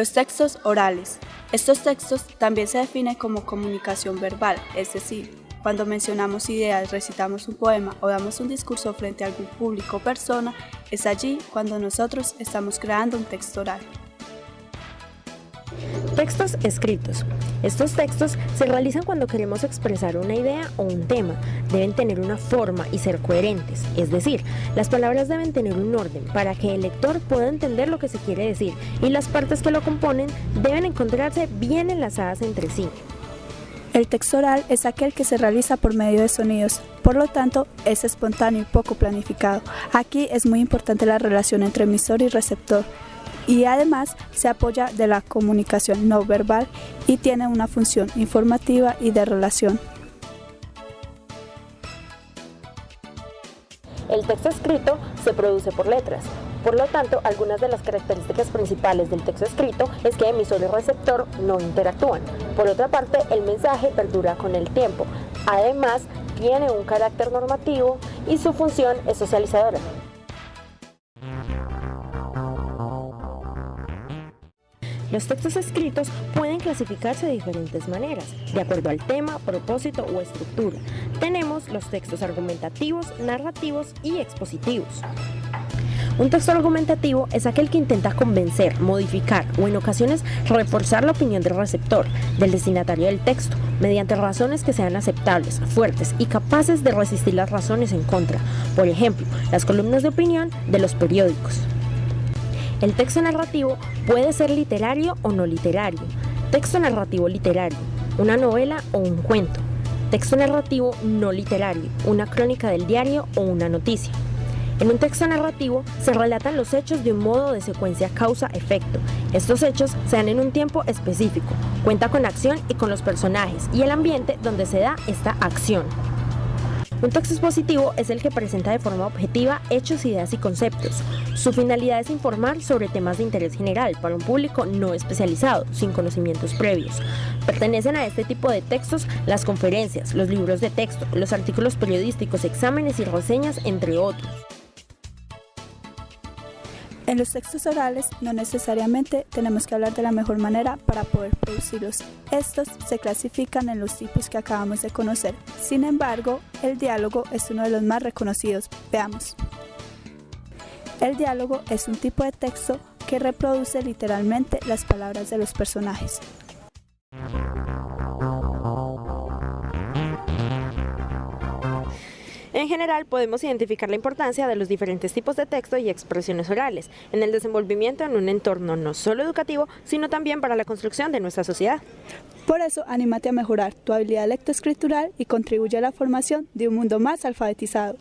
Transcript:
Los textos orales. Estos textos también se definen como comunicación verbal, es decir, cuando mencionamos ideas, recitamos un poema o damos un discurso frente a algún público o persona, es allí cuando nosotros estamos creando un texto oral. Textos escritos. Estos textos se realizan cuando queremos expresar una idea o un tema. Deben tener una forma y ser coherentes, es decir, las palabras deben tener un orden para que el lector pueda entender lo que se quiere decir y las partes que lo componen deben encontrarse bien enlazadas entre sí. El texto oral es aquel que se realiza por medio de sonidos, por lo tanto es espontáneo y poco planificado. Aquí es muy importante la relación entre emisor y receptor. Y además se apoya de la comunicación no verbal y tiene una función informativa y de relación. El texto escrito se produce por letras. Por lo tanto, algunas de las características principales del texto escrito es que emisor y receptor no interactúan. Por otra parte, el mensaje perdura con el tiempo. Además, tiene un carácter normativo y su función es socializadora. Los textos escritos pueden clasificarse de diferentes maneras, de acuerdo al tema, propósito o estructura. Tenemos los textos argumentativos, narrativos y expositivos. Un texto argumentativo es aquel que intenta convencer, modificar o en ocasiones reforzar la opinión del receptor, del destinatario del texto, mediante razones que sean aceptables, fuertes y capaces de resistir las razones en contra. Por ejemplo, las columnas de opinión de los periódicos. El texto narrativo puede ser literario o no literario. Texto narrativo literario, una novela o un cuento. Texto narrativo no literario, una crónica del diario o una noticia. En un texto narrativo se relatan los hechos de un modo de secuencia causa-efecto. Estos hechos se dan en un tiempo específico, cuenta con acción y con los personajes y el ambiente donde se da esta acción. Un texto expositivo es el que presenta de forma objetiva hechos, ideas y conceptos. Su finalidad es informar sobre temas de interés general para un público no especializado, sin conocimientos previos. Pertenecen a este tipo de textos las conferencias, los libros de texto, los artículos periodísticos, exámenes y reseñas, entre otros. En los textos orales no necesariamente tenemos que hablar de la mejor manera para poder producirlos. Estos se clasifican en los tipos que acabamos de conocer. Sin embargo, el diálogo es uno de los más reconocidos. Veamos. El diálogo es un tipo de texto que reproduce literalmente las palabras de los personajes. En general, podemos identificar la importancia de los diferentes tipos de texto y expresiones orales en el desenvolvimiento en un entorno no solo educativo, sino también para la construcción de nuestra sociedad. Por eso, anímate a mejorar tu habilidad lectoescritural y contribuye a la formación de un mundo más alfabetizado.